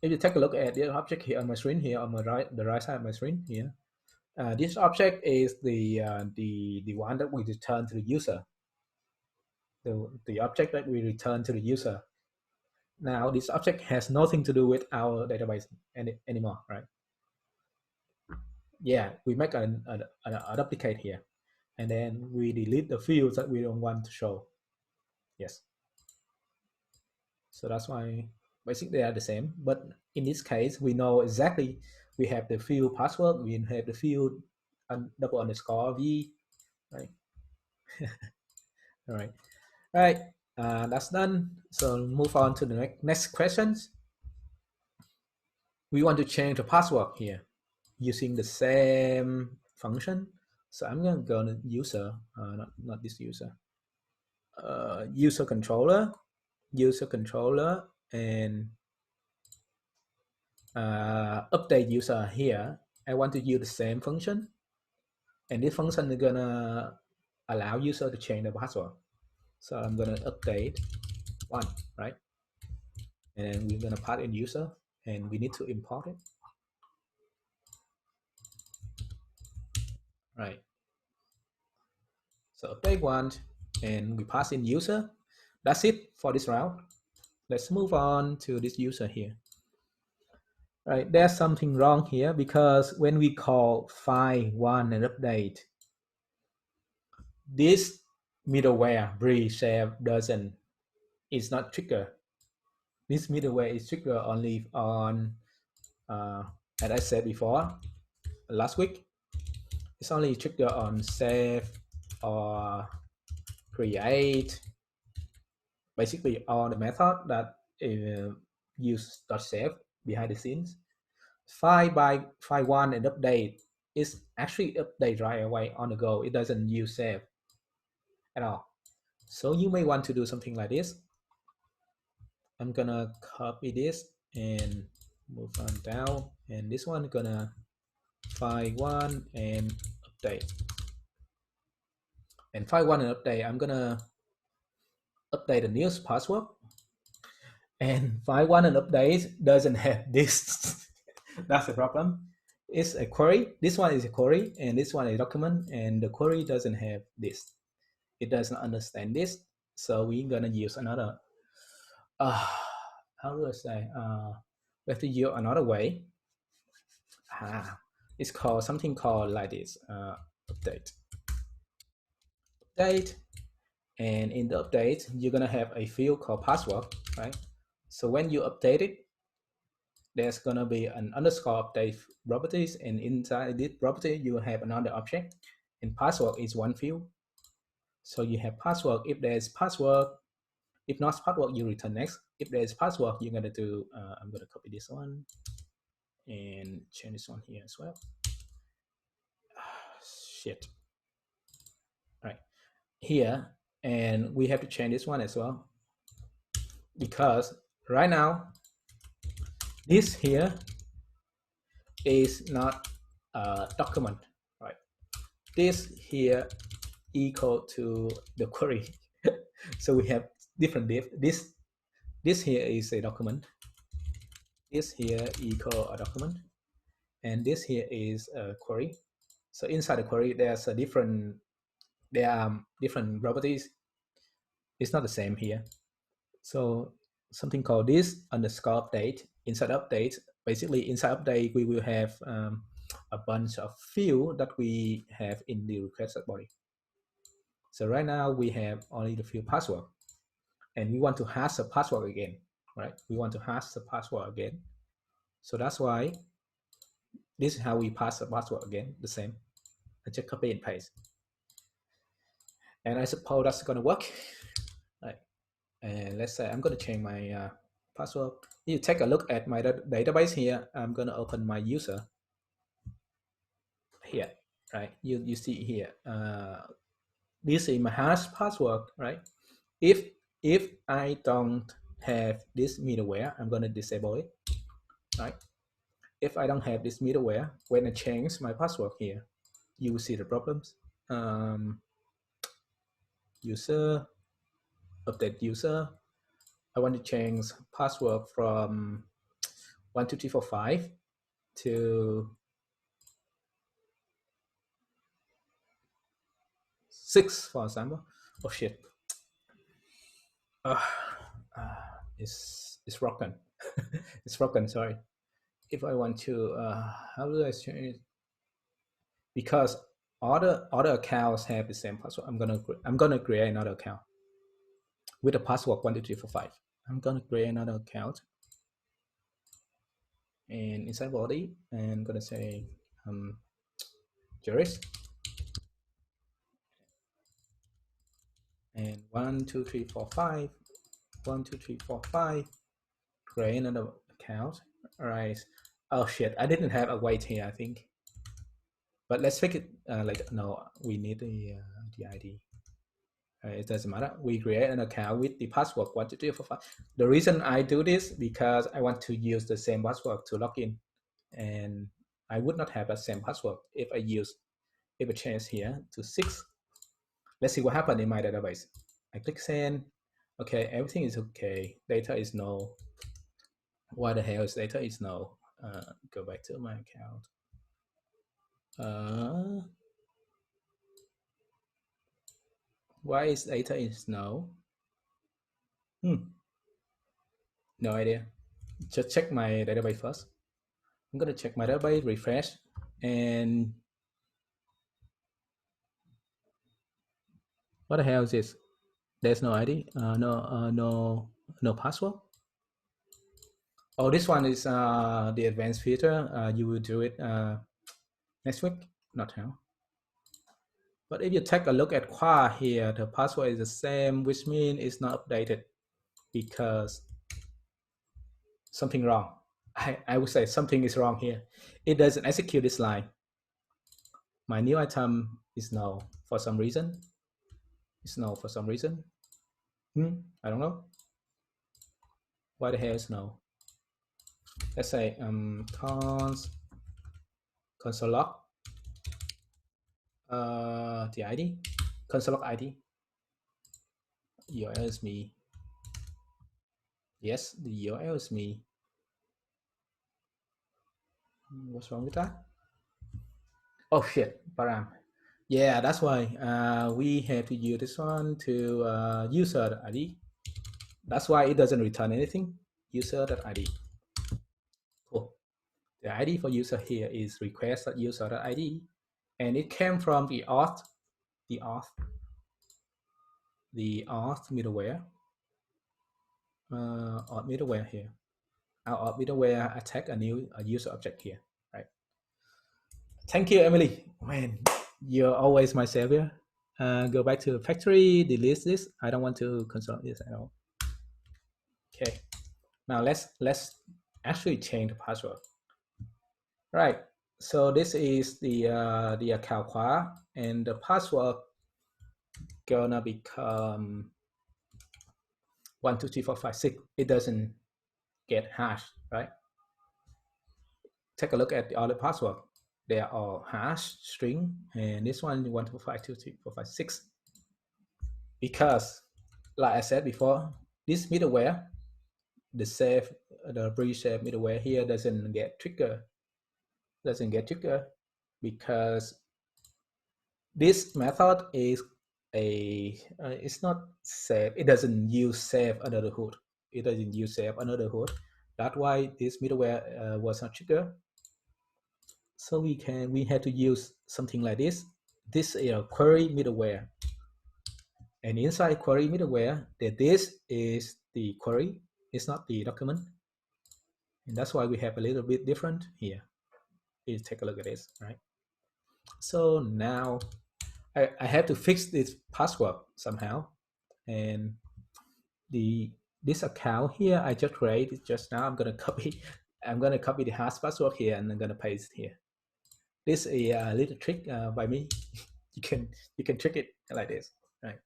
If you take a look at the object here on my screen here on the right side of my screen here, this object is the one that we return to the user. The object that we return to the user. Now this object has nothing to do with our database anymore, right? Yeah, we make an duplicate here, and then we delete the fields that we don't want to show. Yes. So that's why basically they are the same, but in this case we know exactly. We have the field password, we have the field double underscore v, right? All right, that's done. So move on to the next questions. We want to change the password here using the same function. So I'm gonna go to user, not this user, user controller, and update user here. I want to use the same function, and this function is gonna allow user to change the password. So I'm gonna update 1, right? And we're gonna pass in user, and we need to import it, right? So update 1, and we pass in user. That's it for this round. Let's move on to this user here. Right, there's something wrong here because when we call file one and update, this middleware breeze save doesn't is not trigger. This middleware is trigger only on as I said before last week. It's only trigger on save or create, basically all the method that use .save behind the scenes. File one and update is actually update right away on the go. It doesn't use save at all. So you may want to do something like this. I'm gonna copy this and move on down, and this one gonna file one and update. And file one and update, I'm gonna update the news password. And file one and update doesn't have this. That's the problem. It's a query. This one is a query, and this one is a document, and the query doesn't have this. It doesn't understand this. So we're gonna use another. How do I say? We have to use another way. It's called something called like this. Update. Update, and in the update, you're gonna have a field called password, right? So when you update it, there's gonna be an underscore update properties, and inside this property you have another object, and password is one field. So you have password. If there's password, if not password, you return next. If there's password, you're gonna do. I'm gonna copy this one and change this one here as well. Shit. Right here, and we have to change this one as well because right now this here is not a document, right? This here equal to the query. So we have different div. This here is a document. This here equal a document, and this here is a query. So inside the query, there's a different. There are different properties. It's not the same here. So something called this underscore update. Inside update, basically inside update, we will have a bunch of field that we have in the requested body. So right now we have only the field password, and we want to hash the password again, right? We want to hash the password again. So that's why this is how we pass the password again, the same. I just copy and paste. And I suppose that's gonna work. Right. And let's say I'm gonna change my password. You take a look at my database here. I'm gonna open my user here, right? You see here. This is my hash password, right? If I don't have this middleware, I'm gonna disable it, right? If I don't have this middleware, when I change my password here, you will see the problems. User, update user. I want to change password from 12345 to 6, for example. Oh shit. Uh, it's broken. It's broken, sorry. If I want to, how do I change it? Because other accounts have the same password. I'm gonna create another account with the password 12345. I'm gonna create another account, and inside body, and I'm gonna say Juris, and 12345, 12345. Create another account. All right. Oh shit! I didn't have a wait here, I think. But let's fix it. Like no, we need the ID. It doesn't matter. We create an account with the password 12345. The reason I do this because I want to use the same password to log in, and I would not have the same password if I change here to 6. Let's see what happened in my database. I click send. Okay, everything is okay. Data is no. Why the hell is data is no? Go back to my account. Why is data is no? No idea. Just check my database first. I'm gonna check my database, refresh, and what the hell is this? There's no ID. No password. Oh, this one is the advanced filter. You will do it next week. Not now. But if you take a look at Qua here, the password is the same, which means it's not updated because something wrong. I would say something is wrong here. It doesn't execute this line. My new item is null for some reason. It's null for some reason. I don't know. Why the hell is null? Let's say console log the ID, console log ID. URL is me. Yes, the URL is me. What's wrong with that? Oh shit, param. Yeah, that's why we have to use this one to user ID. That's why it doesn't return anything. User.id. Cool. The ID for user here is request.user.id, and it came from the auth middleware. Auth middleware here. Our auth middleware attack a user object here, right? Thank you, Emily. Man, you're always my savior. Go back to the factory, delete this. I don't want to consult this at all. Okay. Now let's actually change the password. Right. So this is the account Khóa, and the password gonna become 12345 6. It doesn't get hashed, right? Take a look at the other password. They are all hash string, and this one 1252345 6. Because, like I said before, this middleware, the pre-save middleware here doesn't get triggered because this method is it's not save. It doesn't use save another hood. It doesn't use save another hood. That's why this middleware was not triggered. So we had to use something like this. This is a query middleware, and inside query middleware, this is the query. It's not the document, and that's why we have a little bit different here. Please take a look at this, right? So now I have to fix this password somehow, and this account here I just created just now. I'm gonna copy the hash password here, and I'm gonna paste here. This is a little trick by me. you can trick it like this, right?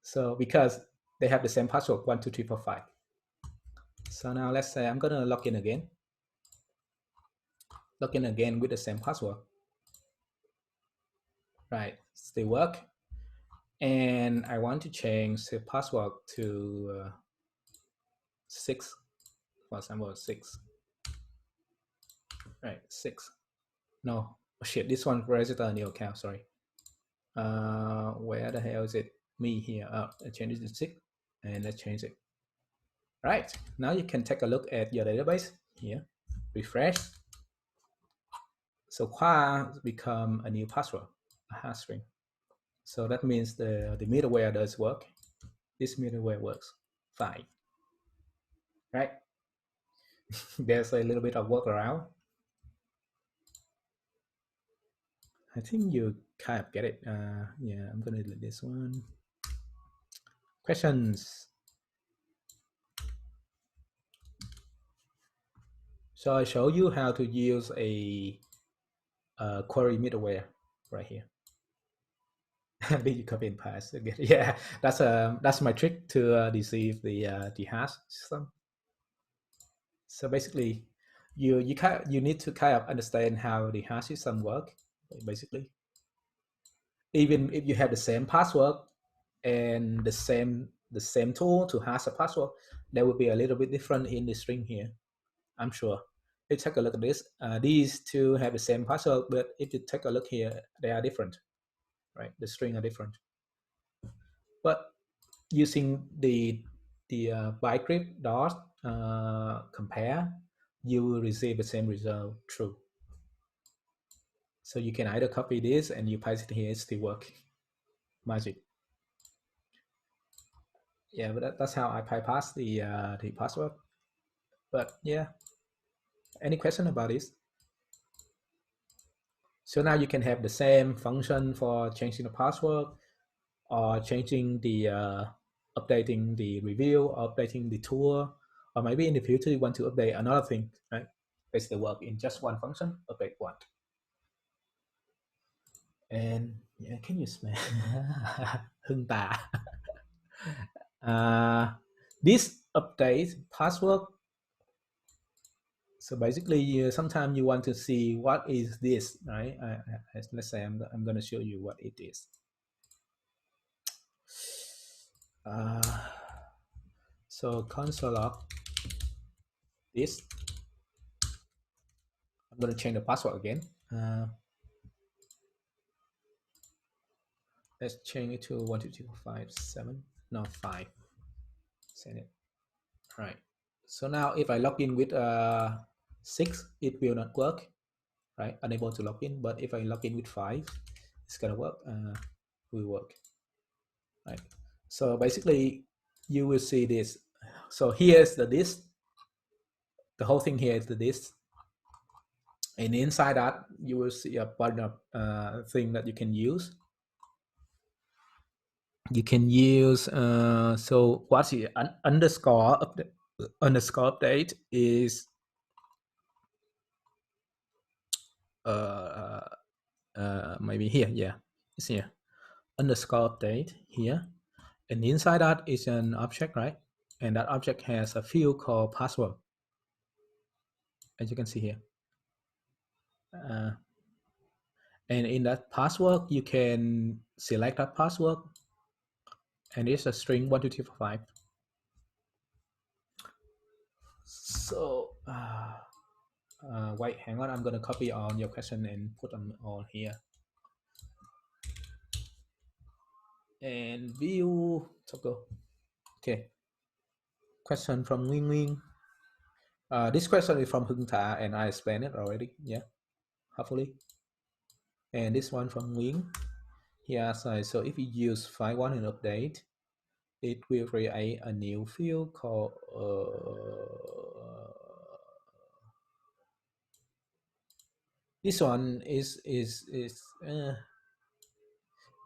So because they have the same password 12345. So now let's say I'm gonna log in again. Log in again with the same password. Right, still work. And I want to change the password to 6, for example, 6. Right, 6. No, oh shit, this one register a new account, sorry. Where the hell is it? Me here. I changed it to 6, and let's change it. Right, now you can take a look at your database here. Refresh. So Qua become a new password, a hash string. So that means the middleware does work. This middleware works fine, right? There's a little bit of workaround. I think you kind of get it. Yeah, I'm gonna delete this one. Questions? So I show you how to use a query middleware right here. Did you copy and paste again? Yeah, that's my trick to deceive the hash system. So basically, you need to kind of understand how the hash system work. Basically, even if you have the same password and the same tool to hash a password, there will be a little bit different in the string here. I'm sure. If you take a look at this, these two have the same password, but if you take a look here, they are different, right? The string are different. But using the bytecrypt dot compare, you will receive the same result, true. So you can either copy this and you paste it here, it's still working. Magic. Yeah, but that's how I bypass the password. But yeah, any question about this? So now you can have the same function for changing the password or changing the updating the review or updating the tour, or maybe in the future you want to update another thing, right? Basically work in just one function, update one. And yeah, can you smell Hưng Tà? This update password. So basically, sometimes you want to see what is this, right? Let's say I'm going to show you what it is. So console log this. I'm going to change the password again. Let's change it to 12257. No, 5. Send it. All right. So now if I log in with 6, it will not work, right? Unable to log in. But if I log in with 5, it's going to work. Will work, right? So basically, you will see this. So here's the disk. The whole thing here is the disk. And inside that, you will see a bunch of thing that you can use. You can use, so what's the underscore update is maybe here, yeah, it's here. Underscore update here. And inside that is an object, right? And that object has a field called password, as you can see here. And in that password, you can select that password, and it's a string 12345. So wait, hang on, I'm gonna copy on your question and put them on here. And view toggle. Okay. Question from Nguyen Nguyen. This question is from Hưng Thà, and I explained it already. Yeah, hopefully. And this one from Nguyen. He asks, so if you use file one and update, it will create a new field called this one is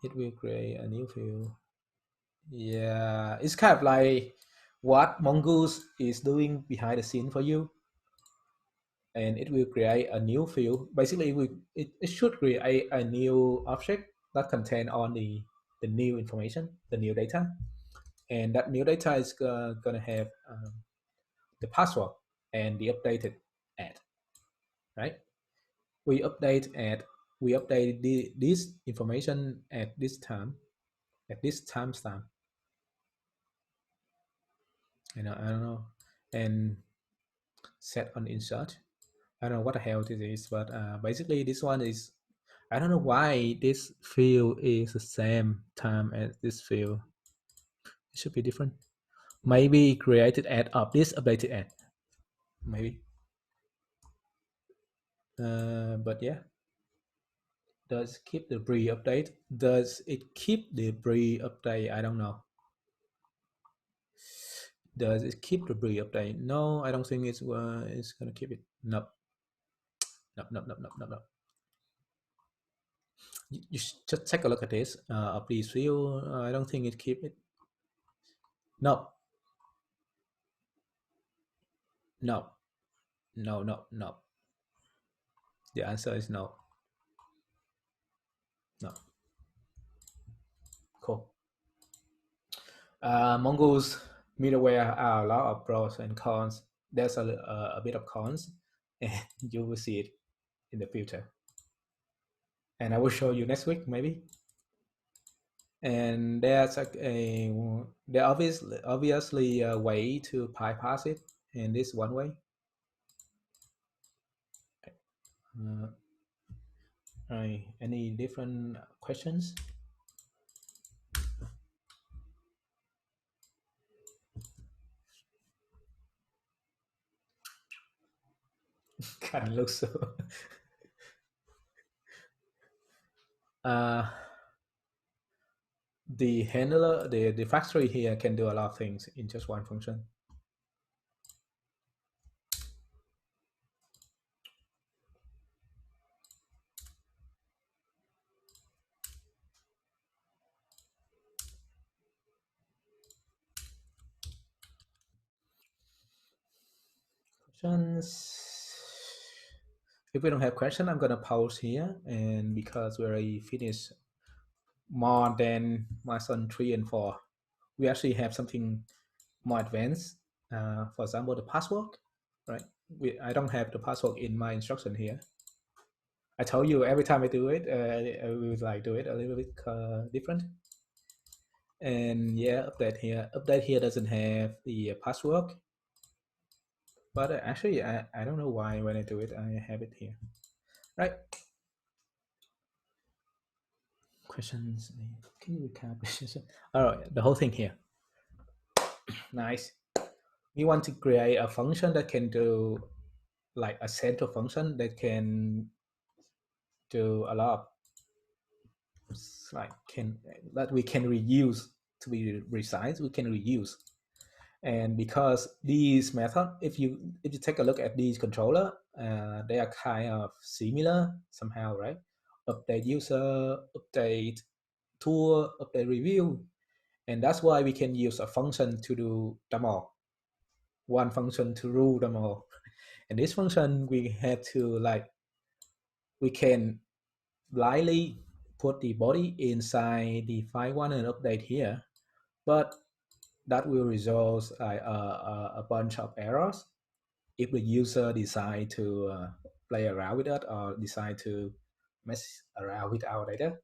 it will create a new field. Yeah, it's kind of like what Mongoose is doing behind the scene for you, and it will create a new field. Basically, it should create a new object that contain all the new information, the new data, and that new data is gonna have the password and the updated ad, right? We update this information at this time, at this timestamp. I don't know, and set on insert. I don't know what the hell this is, but basically this one is, I don't know why this field is the same time as this field. It should be different. Maybe created ad of this updated ad. Maybe. But yeah. Does keep the pre-update? Does it keep the pre-update? I don't know. Does it keep the pre-update? No, I don't think it's gonna keep it. Nope. Nope. Nope. Nope. Nope. Nope. Nope. You should just take a look at this. Please field. I don't think it keep it. No. No. No. No. No. The answer is no. No. Cool. Mongoose middleware are a lot of pros and cons. There's a bit of cons, and you will see it in the future. And I will show you next week, maybe. And there's there obviously a way to bypass it, and this one way. Right. Any different questions? Kind of looks so. uh, the handler, the factory here can do a lot of things in just one function. Questions? If we don't have question, I'm gonna pause here, and because we already finished more than milestone 3 and 4, we actually have something more advanced. For example, the password, right? I don't have the password in my instruction here. I told you every time I do it, I will like do it a little bit different. And yeah, update here doesn't have the password, but actually I don't know why when I do it I have it here, right? Questions? Can you recap? All right, the whole thing here. Nice. We want to create a function that can do like a central function that can do a lot of, like can that we can reuse to be precise. We can reuse, and because these method, if you take a look at these controller, they are kind of similar somehow, right? Update user, update tour, update review, and that's why we can use a function to do them all. One function to rule them all. And this function we have to like we can blindly put the body inside the file one and update here, but that will result like a bunch of errors if the user decide to play around with it or decide to mess around with our data.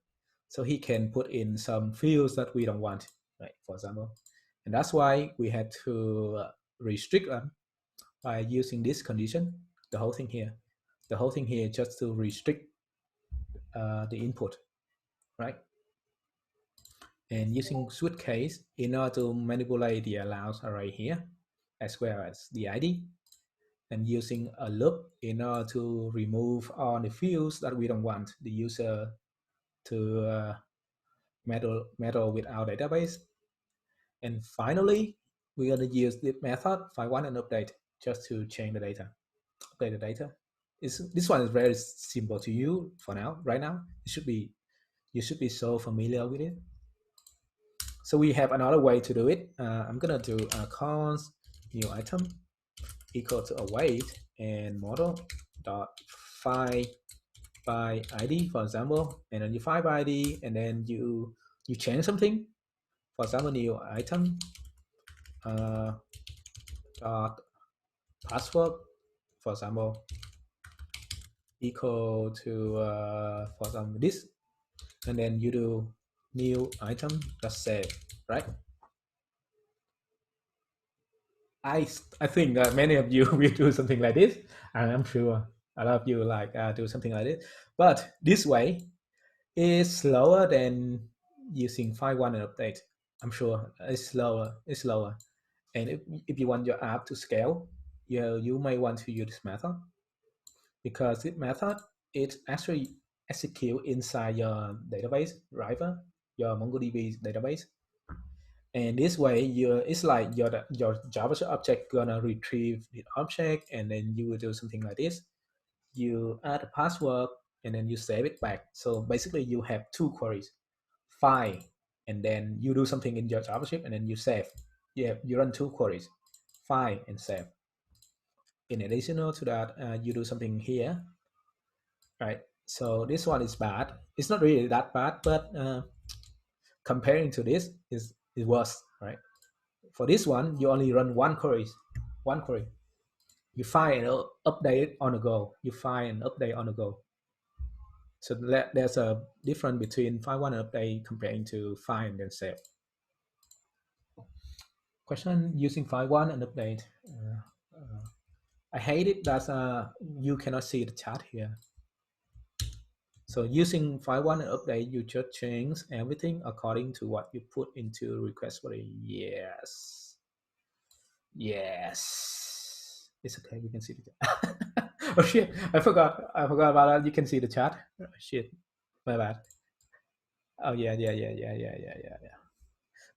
So he can put in some fields that we don't want, right? For example, and that's why we had to restrict them by using this condition. The whole thing here, the whole thing here, just to restrict the input, right? And using switch case in order to manipulate the allows array here, as well as the ID, and using a loop in order to remove all the fields that we don't want the user to meddle with our database. And finally, we're going to use the method find one and update just to change the data, update the data. This one is very simple to you for now. Right now, you should be so familiar with it. So we have another way to do it. I'm gonna do a const new item equal to await and model dot find by ID, for example, and then you find by ID, and then you change something. For example, new item dot password, for example, equal to for example this, and then you do new item dot save, right? I think that many of you will do something like this, and I'm sure a lot of you like do something like this. But this way is slower than using file one and update. I'm sure it's slower. It's slower, and if you want your app to scale, you may want to use this method, because this method it actually execute inside your database driver, your MongoDB database. And this way it's like your JavaScript object gonna retrieve the object, and then you will do something like this. You add a password and then you save it back. So basically you have two queries, find, and then you do something in your JavaScript and then you save. You run two queries, find and save. In addition to that, you do something here, right? So this one is bad. It's not really that bad, but comparing to this is worse, right? For this one, you only run one query. You find and update on the go. You find and update on the go. So there's a difference between find one and update comparing to find and save. Question using find one and update. I hate it that you cannot see the chat here. So using find one and update, you just change everything according to what you put into request body. Yes. It's okay. We can see it. Oh shit! I forgot about that. You can see the chat. Oh, shit, my bad. Oh yeah.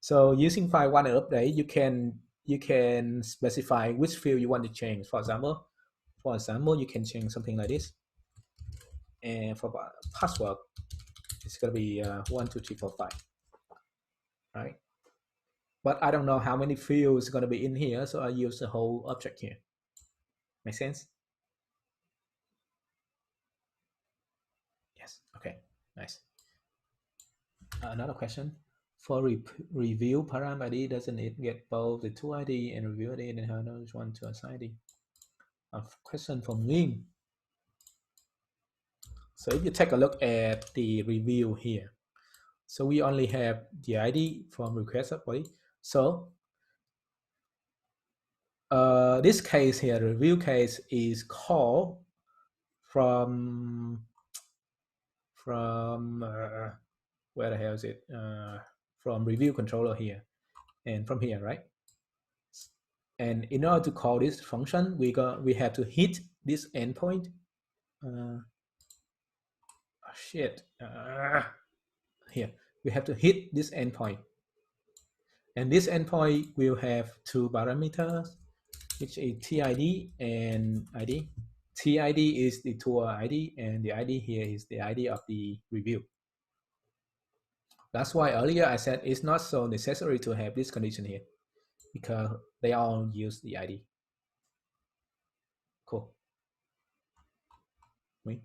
So using file one update, you can specify which field you want to change. For example, you can change something like this. And for password, it's gonna be 12345, right? But I don't know how many fields gonna be in here, so I use the whole object here. Make sense? Yes. Okay. Nice. Another question. For review param ID, doesn't it get both the tool ID and review ID and how does one to assign ID? A question from Lin. So if you take a look at the review here, so we only have the ID from request body. So this case here, the review case is called from where the hell is it? From review controller here and from here, right? And in order to call this function, we have to hit this endpoint. Oh shit! Here we have to hit this endpoint, and this endpoint will have two parameters, which is TID and ID. TID is the tool ID, and the ID here is the ID of the review. That's why earlier I said it's not so necessary to have this condition here, because they all use the ID. Cool. Me.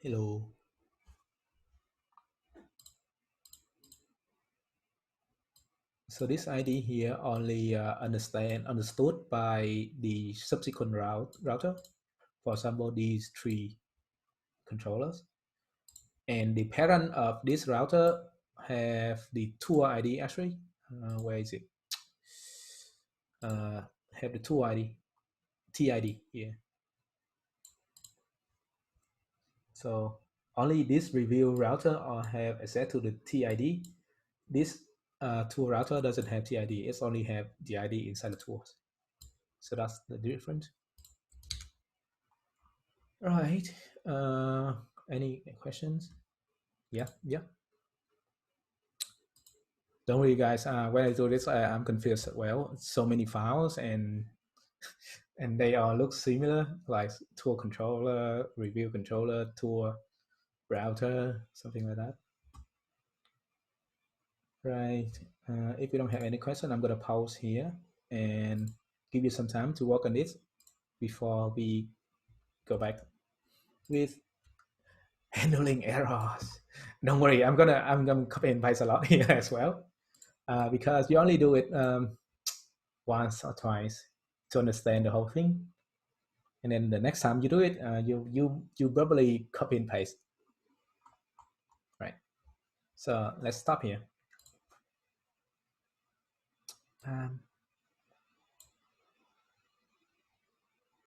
Hello. So this ID here only understood by the subsequent router. For example, these three controllers, and the parent of this router have the tour ID actually. Where is it? Have the tour ID, TID here. So only this review router have access to the TID. This tool router doesn't have TID. It's only have the ID inside the tools. So that's the difference. Right. Any questions? Yeah. Don't worry, guys. When I do this, I'm confused. Well, so many files and they all look similar, like tool controller, review controller, tool router, something like that. Right. If you don't have any question, I'm gonna pause here and give you some time to work on this before we go back with handling errors. Don't worry, I'm gonna copy and paste a lot here as well, because you only do it once or twice to understand the whole thing, and then the next time you do it, you probably copy and paste, right? So let's stop here.